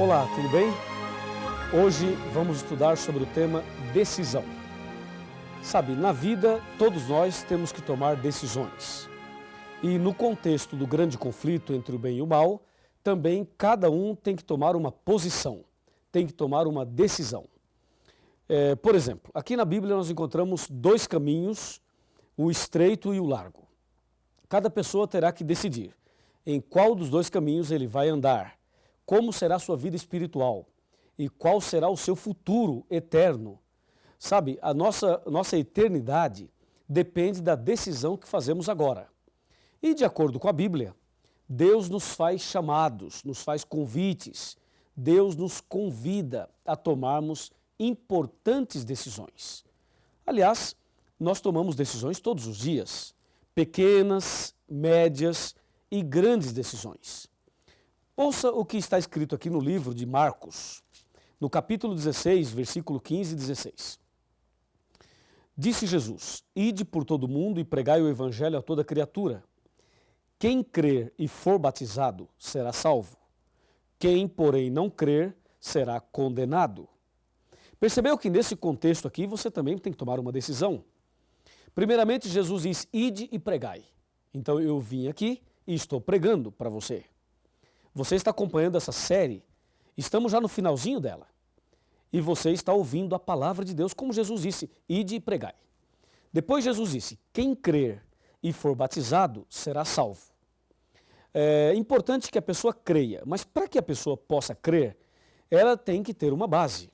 Olá, tudo bem? Hoje vamos estudar sobre o tema decisão. Sabe, na vida todos nós temos que tomar decisões. E no contexto do grande conflito entre o bem e o mal, também cada um tem que tomar uma posição, tem que tomar uma decisão. Por exemplo, aqui na Bíblia nós encontramos dois caminhos, o estreito e o largo. Cada pessoa terá que decidir em qual dos dois caminhos ele vai andar, como será a sua vida espiritual e qual será o seu futuro eterno. Sabe, a nossa eternidade depende da decisão que fazemos agora. E de acordo com a Bíblia, Deus nos faz chamados, nos faz convites, Deus nos convida a tomarmos importantes decisões. Aliás, nós tomamos decisões todos os dias, pequenas, médias e grandes decisões. Ouça o que está escrito aqui no livro de Marcos, no capítulo 16, versículo 15 e 16. Disse Jesus: Ide por todo o mundo e pregai o evangelho a toda criatura. Quem crer e for batizado será salvo. Quem, porém, não crer será condenado. Percebeu que nesse contexto aqui você também tem que tomar uma decisão? Primeiramente, Jesus diz: Ide e pregai. Então eu vim aqui e estou pregando para você. Você está acompanhando essa série, estamos já no finalzinho dela. E você está ouvindo a palavra de Deus, como Jesus disse: Ide e pregai. Depois Jesus disse: Quem crer e for batizado será salvo. É importante que a pessoa creia, mas para que a pessoa possa crer, ela tem que ter uma base.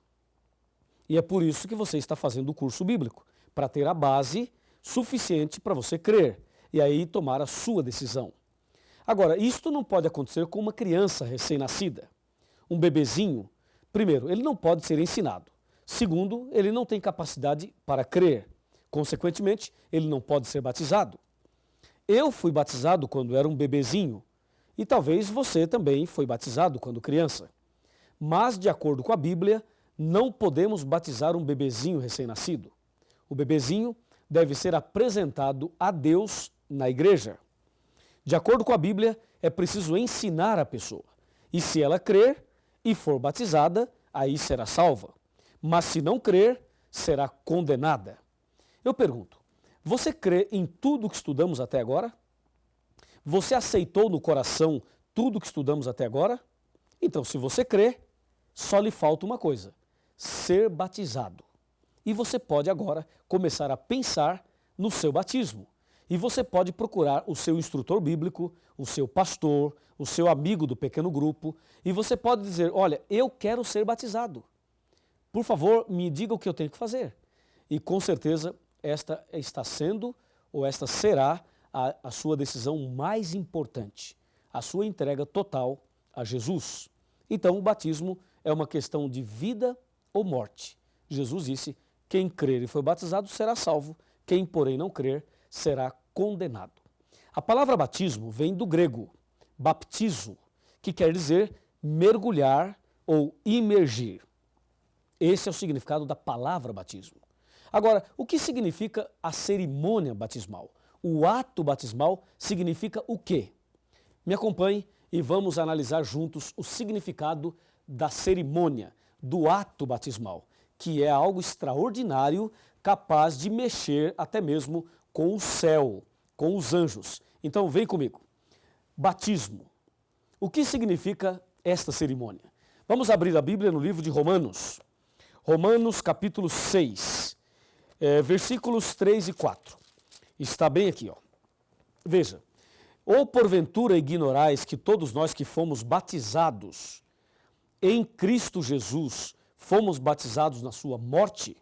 E é por isso que você está fazendo o curso bíblico, para ter a base suficiente para você crer e aí tomar a sua decisão. Agora, isto não pode acontecer com uma criança recém-nascida. Um bebezinho, primeiro, ele não pode ser ensinado. Segundo, ele não tem capacidade para crer. Consequentemente, ele não pode ser batizado. Eu fui batizado quando era um bebezinho e talvez você também foi batizado quando criança. Mas, de acordo com a Bíblia, não podemos batizar um bebezinho recém-nascido. O bebezinho deve ser apresentado a Deus na igreja. De acordo com a Bíblia, é preciso ensinar a pessoa. E se ela crer e for batizada, aí será salva. Mas se não crer, será condenada. Eu pergunto, você crê em tudo que estudamos até agora? Você aceitou no coração tudo que estudamos até agora? Então, se você crê, só lhe falta uma coisa: ser batizado. E você pode agora começar a pensar no seu batismo. E você pode procurar o seu instrutor bíblico, o seu pastor, o seu amigo do pequeno grupo, e você pode dizer: olha, eu quero ser batizado. Por favor, me diga o que eu tenho que fazer. E com certeza esta está sendo, ou esta será, a sua decisão mais importante, a sua entrega total a Jesus. Então o batismo é uma questão de vida ou morte. Jesus disse: quem crer e for batizado será salvo, quem porém não crer será condenado. A palavra batismo vem do grego baptizo, que quer dizer mergulhar ou imergir. Esse é o significado da palavra batismo. Agora, o que significa a cerimônia batismal? O ato batismal significa o quê? Me acompanhe e vamos analisar juntos o significado da cerimônia, do ato batismal, que é algo extraordinário, capaz de mexer até mesmo com o céu, com os anjos. Então vem comigo. Batismo. O que significa esta cerimônia? Vamos abrir a Bíblia no livro de Romanos. Romanos capítulo 6, versículos 3 e 4. Está bem aqui, ó. Veja. Ou porventura ignorais que todos nós que fomos batizados em Cristo Jesus, fomos batizados na sua morte?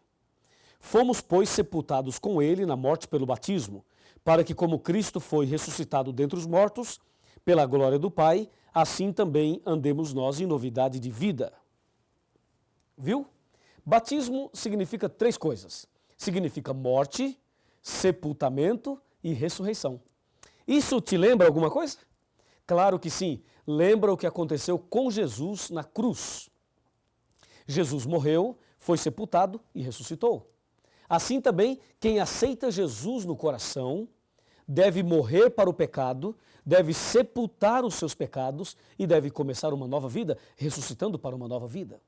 Fomos, pois, sepultados com ele na morte pelo batismo, para que, como Cristo foi ressuscitado dentre os mortos, pela glória do Pai, assim também andemos nós em novidade de vida. Viu? Batismo significa três coisas. Significa morte, sepultamento e ressurreição. Isso te lembra alguma coisa? Claro que sim. Lembra o que aconteceu com Jesus na cruz. Jesus morreu, foi sepultado e ressuscitou. Assim também, quem aceita Jesus no coração, deve morrer para o pecado, deve sepultar os seus pecados e deve começar uma nova vida, ressuscitando para uma nova vida.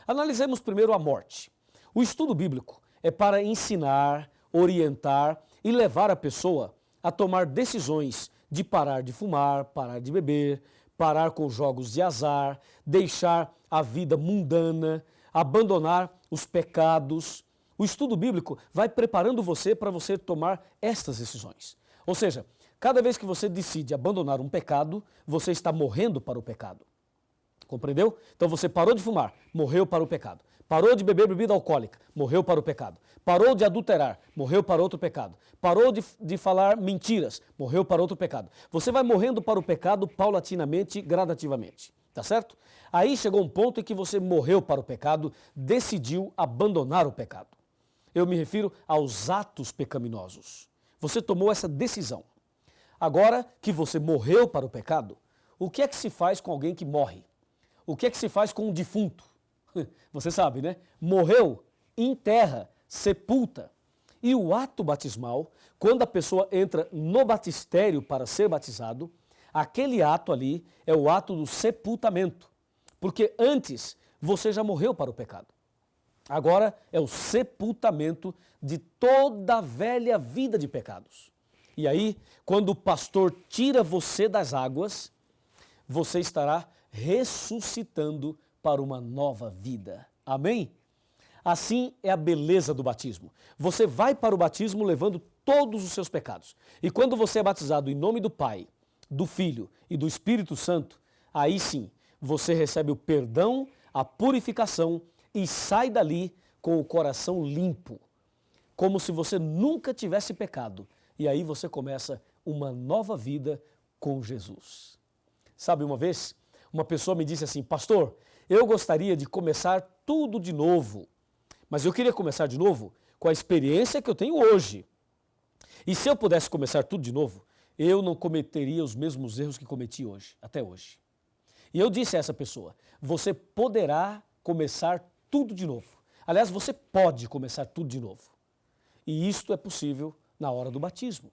Analisemos primeiro a morte. O estudo bíblico é para ensinar, orientar e levar a pessoa a tomar decisões de parar de fumar, parar de beber, parar com jogos de azar, deixar a vida mundana, abandonar os pecados. O estudo bíblico vai preparando você para você tomar estas decisões. Ou seja, cada vez que você decide abandonar um pecado, você está morrendo para o pecado. Compreendeu? Então você parou de fumar, morreu para o pecado. Parou de beber bebida alcoólica, morreu para o pecado. Parou de adulterar, morreu para outro pecado. Parou de falar mentiras, morreu para outro pecado. Você vai morrendo para o pecado paulatinamente, gradativamente. Tá certo? Aí chegou um ponto em que você morreu para o pecado, decidiu abandonar o pecado. Eu me refiro aos atos pecaminosos. Você tomou essa decisão. Agora que você morreu para o pecado, o que é que se faz com alguém que morre? O que é que se faz com um defunto? Você sabe, né? Morreu, enterra, sepulta. E o ato batismal, quando a pessoa entra no batistério para ser batizado, aquele ato ali é o ato do sepultamento. Porque antes você já morreu para o pecado. Agora é o sepultamento de toda a velha vida de pecados. E aí, quando o pastor tira você das águas, você estará ressuscitando para uma nova vida. Amém? Assim é a beleza do batismo. Você vai para o batismo levando todos os seus pecados. E quando você é batizado em nome do Pai, do Filho e do Espírito Santo, aí sim, você recebe o perdão, a purificação e sai dali com o coração limpo, como se você nunca tivesse pecado. E aí você começa uma nova vida com Jesus. Sabe, uma vez, uma pessoa me disse assim: pastor, eu gostaria de começar tudo de novo, mas eu queria começar de novo com a experiência que eu tenho hoje. E se eu pudesse começar tudo de novo, eu não cometeria os mesmos erros que cometi hoje, até hoje. E eu disse a essa pessoa: você poderá começar tudo de novo. Aliás, você pode começar tudo de novo. E isto é possível na hora do batismo.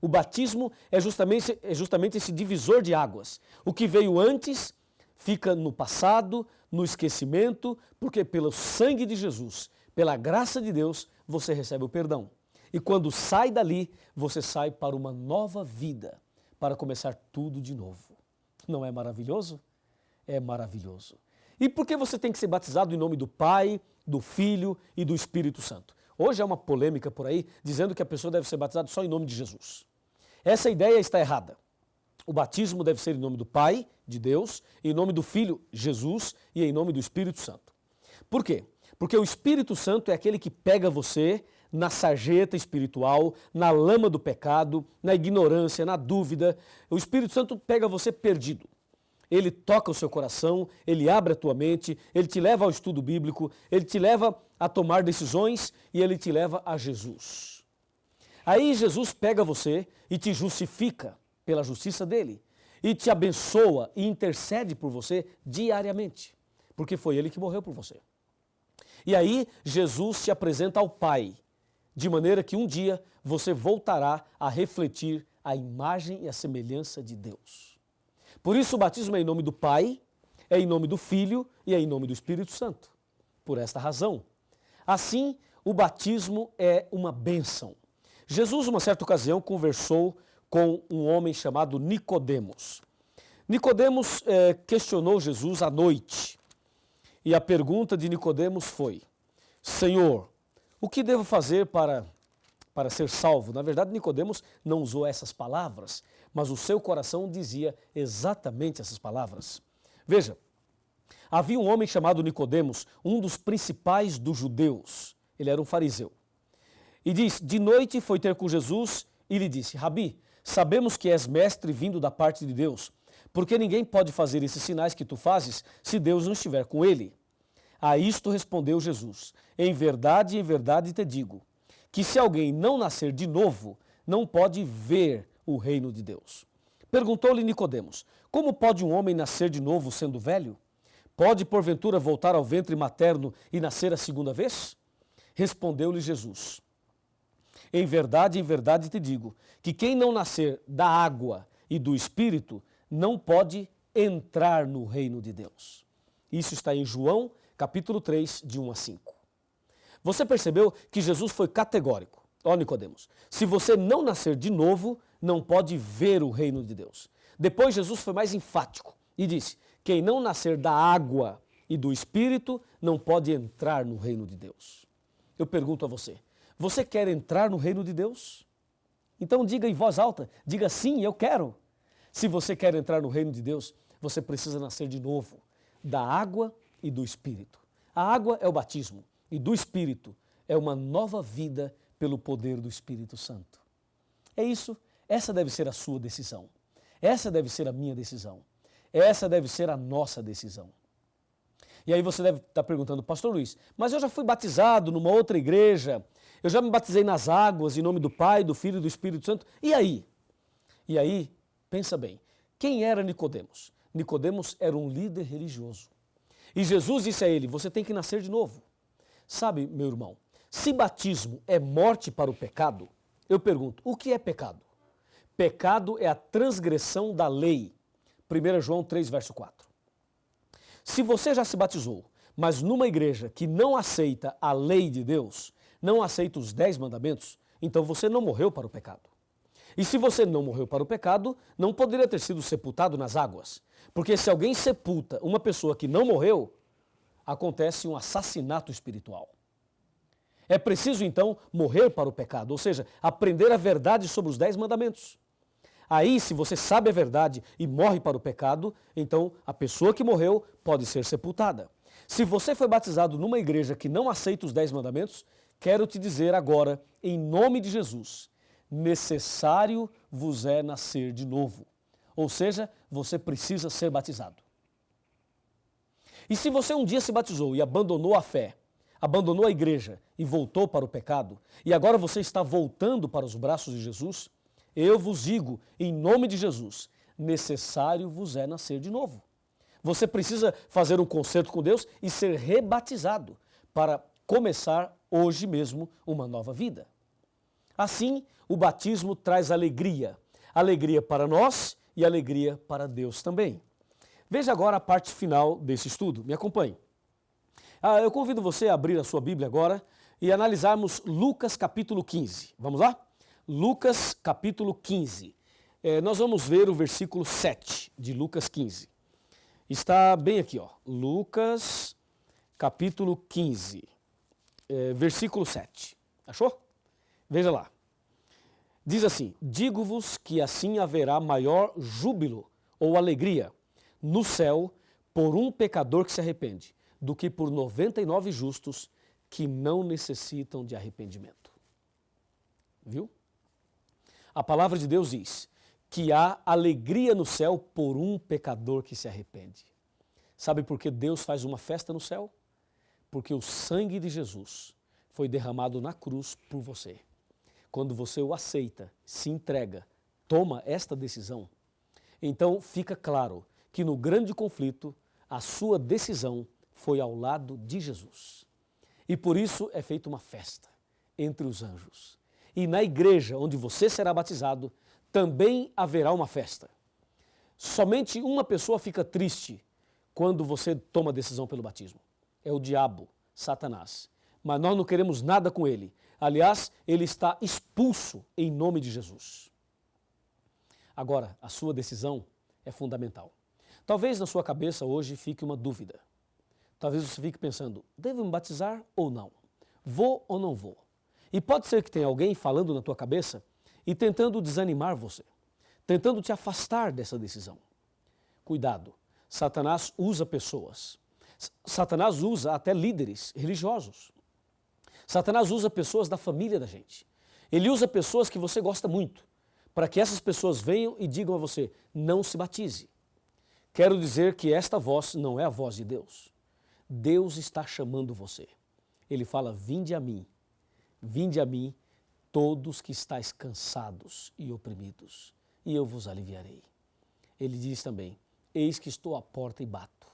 O batismo é justamente esse divisor de águas. O que veio antes fica no passado, no esquecimento, porque pelo sangue de Jesus, pela graça de Deus, você recebe o perdão. E quando sai dali, você sai para uma nova vida, para começar tudo de novo. Não é maravilhoso? É maravilhoso. E por que você tem que ser batizado em nome do Pai, do Filho e do Espírito Santo? Hoje há uma polêmica por aí dizendo que a pessoa deve ser batizada só em nome de Jesus. Essa ideia está errada. O batismo deve ser em nome do Pai, de Deus, em nome do Filho, Jesus, e em nome do Espírito Santo. Por quê? Porque o Espírito Santo é aquele que pega você na sarjeta espiritual, na lama do pecado, na ignorância, na dúvida. O Espírito Santo pega você perdido. Ele toca o seu coração, ele abre a tua mente, ele te leva ao estudo bíblico, ele te leva a tomar decisões e ele te leva a Jesus. Aí Jesus pega você e te justifica pela justiça dele e te abençoa e intercede por você diariamente, porque foi ele que morreu por você. E aí Jesus te apresenta ao Pai, de maneira que um dia você voltará a refletir a imagem e a semelhança de Deus. Por isso o batismo é em nome do Pai, é em nome do Filho e é em nome do Espírito Santo. Por esta razão. Assim, o batismo é uma bênção. Jesus, uma certa ocasião, conversou com um homem chamado Nicodemos. Nicodemos questionou Jesus à noite. E a pergunta de Nicodemos foi: Senhor, o que devo fazer para ser salvo? Na verdade, Nicodemos não usou essas palavras, mas o seu coração dizia exatamente essas palavras. Veja, havia um homem chamado Nicodemos, um dos principais dos judeus. Ele era um fariseu. E diz: de noite foi ter com Jesus e lhe disse: Rabi, sabemos que és mestre vindo da parte de Deus, porque ninguém pode fazer esses sinais que tu fazes se Deus não estiver com ele. A isto respondeu Jesus: em verdade te digo, que se alguém não nascer de novo, não pode ver o reino de Deus. Perguntou-lhe Nicodemos: como pode um homem nascer de novo sendo velho? Pode porventura voltar ao ventre materno e nascer a segunda vez? Respondeu-lhe Jesus: Em verdade te digo, que quem não nascer da água e do Espírito não pode entrar no reino de Deus. Isso está em João, capítulo 3, de 1 a 5. Você percebeu que Jesus foi categórico. Ó Nicodemos, se você não nascer de novo, não pode ver o reino de Deus. Depois Jesus foi mais enfático e disse, quem não nascer da água e do Espírito não pode entrar no reino de Deus. Eu pergunto a você, você quer entrar no reino de Deus? Então diga em voz alta, diga sim, eu quero. Se você quer entrar no reino de Deus, você precisa nascer de novo, da água e do Espírito. A água é o batismo e do Espírito é uma nova vida pelo poder do Espírito Santo. É isso, essa deve ser a sua decisão. Essa deve ser a minha decisão. Essa deve ser a nossa decisão. E aí você deve estar perguntando, Pastor Luiz, mas eu já fui batizado numa outra igreja, eu já me batizei nas águas em nome do Pai, do Filho e do Espírito Santo. E aí? E aí, pensa bem, quem era Nicodemos? Nicodemos era um líder religioso. E Jesus disse a ele, você tem que nascer de novo. Sabe, meu irmão, se batismo é morte para o pecado, eu pergunto, o que é pecado? Pecado é a transgressão da lei. 1 João 3, verso 4. Se você já se batizou, mas numa igreja que não aceita a lei de Deus, não aceita os 10 mandamentos, então você não morreu para o pecado. E se você não morreu para o pecado, não poderia ter sido sepultado nas águas. Porque se alguém sepulta uma pessoa que não morreu, acontece um assassinato espiritual. É preciso então morrer para o pecado, ou seja, aprender a verdade sobre os 10 mandamentos. Aí, se você sabe a verdade e morre para o pecado, então a pessoa que morreu pode ser sepultada. Se você foi batizado numa igreja que não aceita os 10 mandamentos, quero te dizer agora, em nome de Jesus, necessário vos é nascer de novo. Ou seja, você precisa ser batizado. E se você um dia se batizou e abandonou a fé, abandonou a igreja e voltou para o pecado, e agora você está voltando para os braços de Jesus, eu vos digo, em nome de Jesus, necessário vos é nascer de novo. Você precisa fazer um concerto com Deus e ser rebatizado para começar hoje mesmo uma nova vida. Assim, o batismo traz alegria. Alegria para nós e alegria para Deus também. Veja agora a parte final desse estudo. Me acompanhe. Eu convido você a abrir a sua Bíblia agora e analisarmos Lucas capítulo 15. Vamos lá? Lucas capítulo 15. Nós vamos ver o versículo 7 de Lucas 15. Está bem aqui, ó. Lucas capítulo 15, versículo 7. Achou? Veja lá. Diz assim, digo-vos que assim haverá maior júbilo ou alegria no céu por um pecador que se arrepende, do que por 99 justos que não necessitam de arrependimento. Viu? A palavra de Deus diz que há alegria no céu por um pecador que se arrepende. Sabe por que Deus faz uma festa no céu? Porque o sangue de Jesus foi derramado na cruz por você. Quando você o aceita, se entrega, toma esta decisão, então fica claro que no grande conflito, a sua decisão foi ao lado de Jesus. E por isso é feita uma festa entre os anjos. E na igreja onde você será batizado, também haverá uma festa. Somente uma pessoa fica triste quando você toma a decisão pelo batismo. É o diabo, Satanás. Mas nós não queremos nada com ele. Aliás, ele está expulso em nome de Jesus. Agora, a sua decisão é fundamental. Talvez na sua cabeça hoje fique uma dúvida. Talvez você fique pensando, devo me batizar ou não? Vou ou não vou? E pode ser que tenha alguém falando na tua cabeça e tentando desanimar você, tentando te afastar dessa decisão. Cuidado, Satanás usa pessoas. Satanás usa até líderes religiosos. Satanás usa pessoas da família da gente. Ele usa pessoas que você gosta muito, para que essas pessoas venham e digam a você, não se batize. Quero dizer que esta voz não é a voz de Deus. Deus está chamando você. Ele fala, vinde a mim, todos que estáis cansados e oprimidos, e eu vos aliviarei. Ele diz também, eis que estou à porta e bato.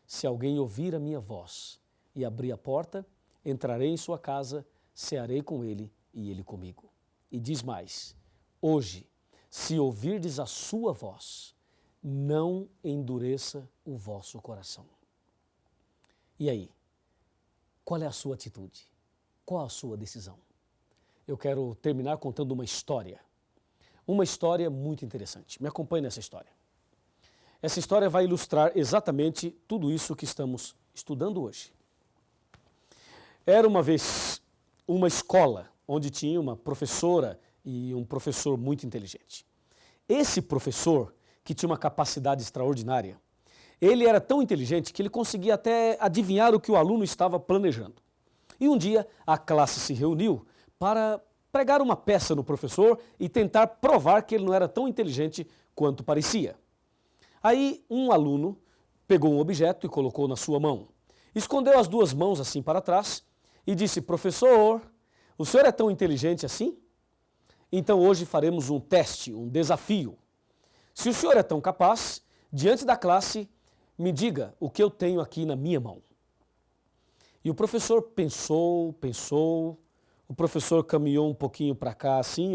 Se alguém ouvir a minha voz e abrir a porta, entrarei em sua casa, cearei com ele e ele comigo. E diz mais: hoje, se ouvirdes a sua voz, não endureça o vosso coração. E aí? Qual é a sua atitude? Qual a sua decisão? Eu quero terminar contando uma história. Uma história muito interessante. Me acompanhe nessa história. Essa história vai ilustrar exatamente tudo isso que estamos estudando hoje. Era uma vez uma escola onde tinha uma professora e um professor muito inteligente. Esse professor, que tinha uma capacidade extraordinária, ele era tão inteligente que ele conseguia até adivinhar o que o aluno estava planejando. E um dia a classe se reuniu para pregar uma peça no professor e tentar provar que ele não era tão inteligente quanto parecia. Aí um aluno pegou um objeto e colocou na sua mão. Escondeu as duas mãos assim para trás e disse: professor, o senhor é tão inteligente assim? Então hoje faremos um teste, um desafio. Se o senhor é tão capaz, diante da classe, me diga o que eu tenho aqui na minha mão. E o professor pensou, o professor caminhou um pouquinho para cá assim,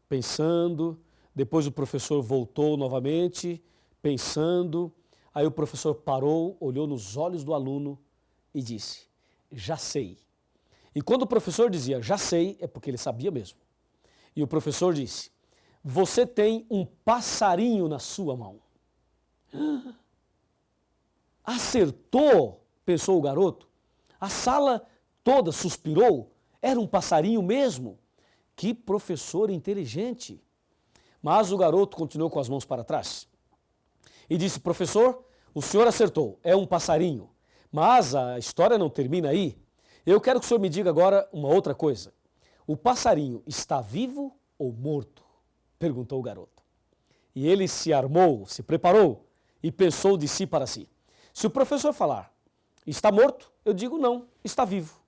pensando. Depois o professor voltou novamente, pensando. Aí o professor parou, olhou nos olhos do aluno e disse: já sei. E quando o professor dizia já sei, é porque ele sabia mesmo. E o professor disse: você tem um passarinho na sua mão. Acertou, pensou o garoto. A sala toda suspirou. Era um passarinho mesmo. Que professor inteligente. Mas o garoto continuou com as mãos para trás e disse: professor, o senhor acertou, é um passarinho. Mas a história não termina aí. Eu quero que o senhor me diga agora uma outra coisa. O passarinho está vivo ou morto? Perguntou o garoto. E ele se armou, se preparou e pensou de si para si: se o professor falar está morto, eu digo não, está vivo.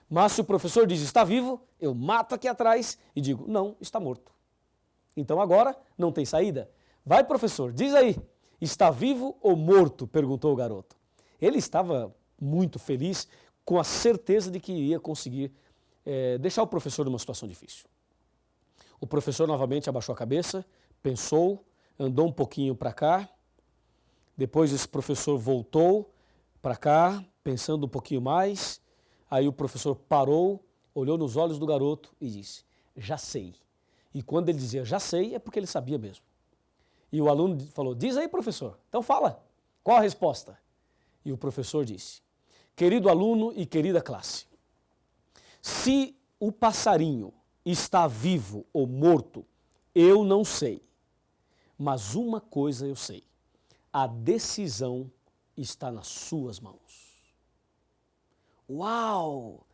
Mas se o professor diz está vivo, eu mato aqui atrás e digo não, está morto. Então agora não tem saída. Vai, professor, diz aí, está vivo ou morto? Perguntou o garoto. Ele estava muito feliz, com a certeza de que iria conseguir deixar o professor numa situação difícil. O professor novamente abaixou a cabeça, pensou, andou um pouquinho para cá. Depois esse professor voltou para cá, pensando um pouquinho mais. Aí o professor parou, olhou nos olhos do garoto e disse: já sei. E quando ele dizia já sei, é porque ele sabia mesmo. E o aluno falou: diz aí, professor, então fala, qual a resposta? E o professor disse: querido aluno e querida classe, se o passarinho está vivo ou morto, eu não sei. Mas uma coisa eu sei: a decisão está nas suas mãos. Uau!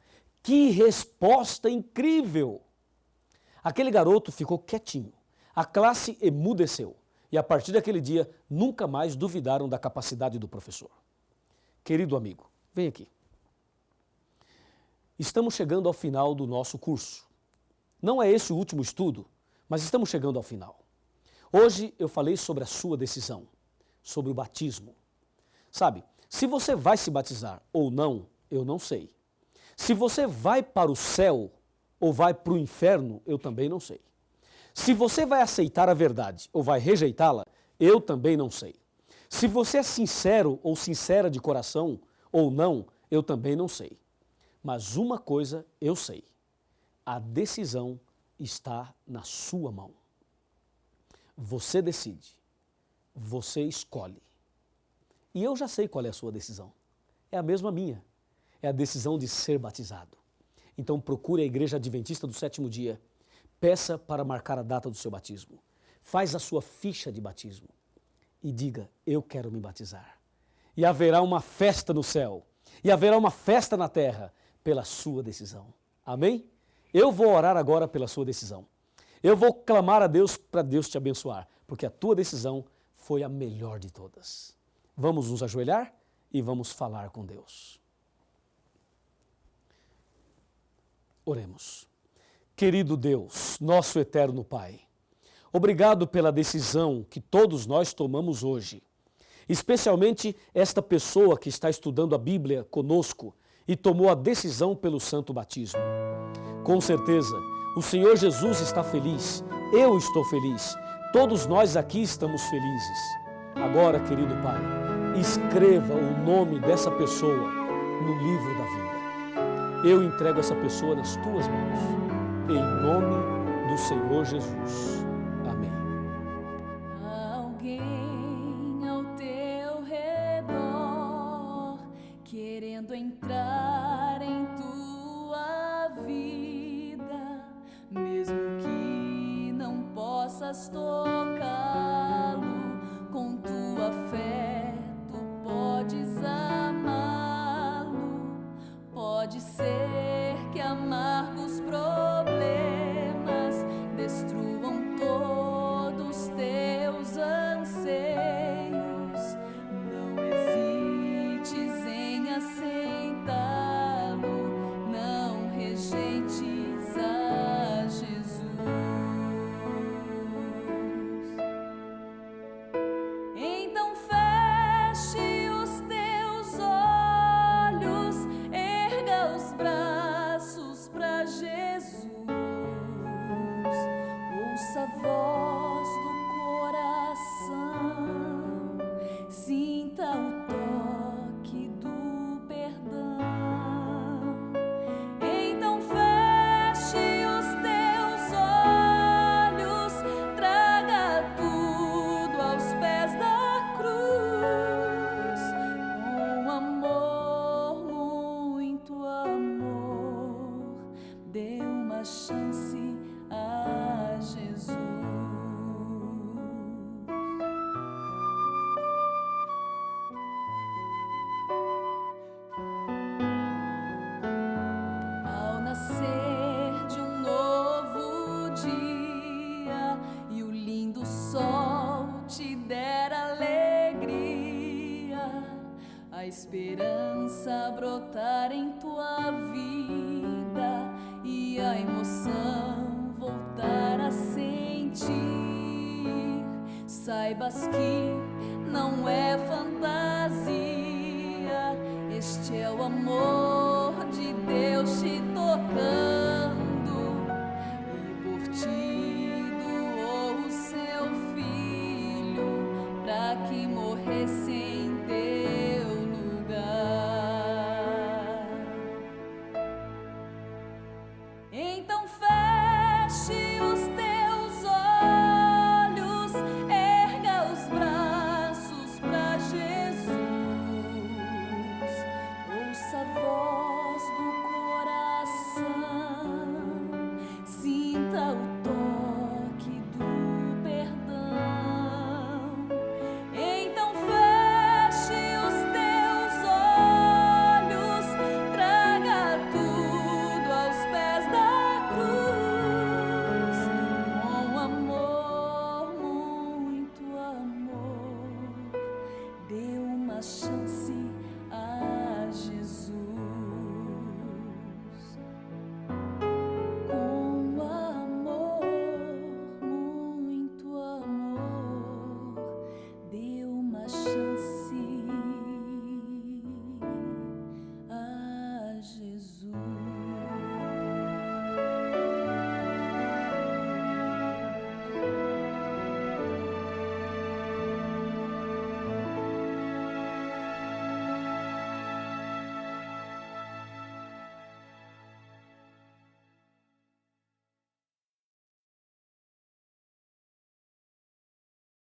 Que resposta incrível! Aquele garoto ficou quietinho. A classe emudeceu. E a partir daquele dia, nunca mais duvidaram da capacidade do professor. Querido amigo, vem aqui. Estamos chegando ao final do nosso curso. Não é esse o último estudo, mas estamos chegando ao final. Hoje eu falei sobre a sua decisão, sobre o batismo. Sabe, se você vai se batizar ou não, eu não sei. Se você vai para o céu ou vai para o inferno, eu também não sei. Se você vai aceitar a verdade ou vai rejeitá-la, eu também não sei. Se você é sincero ou sincera de coração ou não, eu também não sei. Mas uma coisa eu sei: a decisão está na sua mão. Você decide, você escolhe. E eu já sei qual é a sua decisão. É a mesma minha. É a decisão de ser batizado. Então procure a Igreja Adventista do Sétimo Dia. Peça para marcar a data do seu batismo. Faz a sua ficha de batismo. E diga: eu quero me batizar. E haverá uma festa no céu. E haverá uma festa na terra pela sua decisão. Amém? Eu vou orar agora pela sua decisão. Eu vou clamar a Deus para Deus te abençoar, porque a tua decisão foi a melhor de todas. Vamos nos ajoelhar e vamos falar com Deus. Oremos. Querido Deus, nosso eterno Pai, obrigado pela decisão que todos nós tomamos hoje, especialmente esta pessoa que está estudando a Bíblia conosco e tomou a decisão pelo santo batismo. Com certeza, o Senhor Jesus está feliz, eu estou feliz, todos nós aqui estamos felizes. Agora, querido Pai, escreva o nome dessa pessoa no livro da vida. Eu entrego essa pessoa nas tuas mãos, em nome do Senhor Jesus. Amém. Alguém ao teu redor querendo entrar em tua vida, mesmo que não possas tocá-lo, com tua fé tu podes amá-lo. Pode ser que amargos problemas destruam todos teus anseios. Não hesites em aceitá-lo, não rejeites a Jesus. Então feche os teus olhos, erga os braços para Jesus. Ouça a voz do coração, sinta o toque do perdão. Então feche os teus olhos, traga tudo aos pés da cruz. Com amor, muito amor, dê uma chance a Jesus. Ao nascer de um novo dia e o lindo sol te der alegria, a esperança brotar em tua vida e a emoção voltar a sentir, saibas que não é fantasia, este é o amor de Deus te tocando.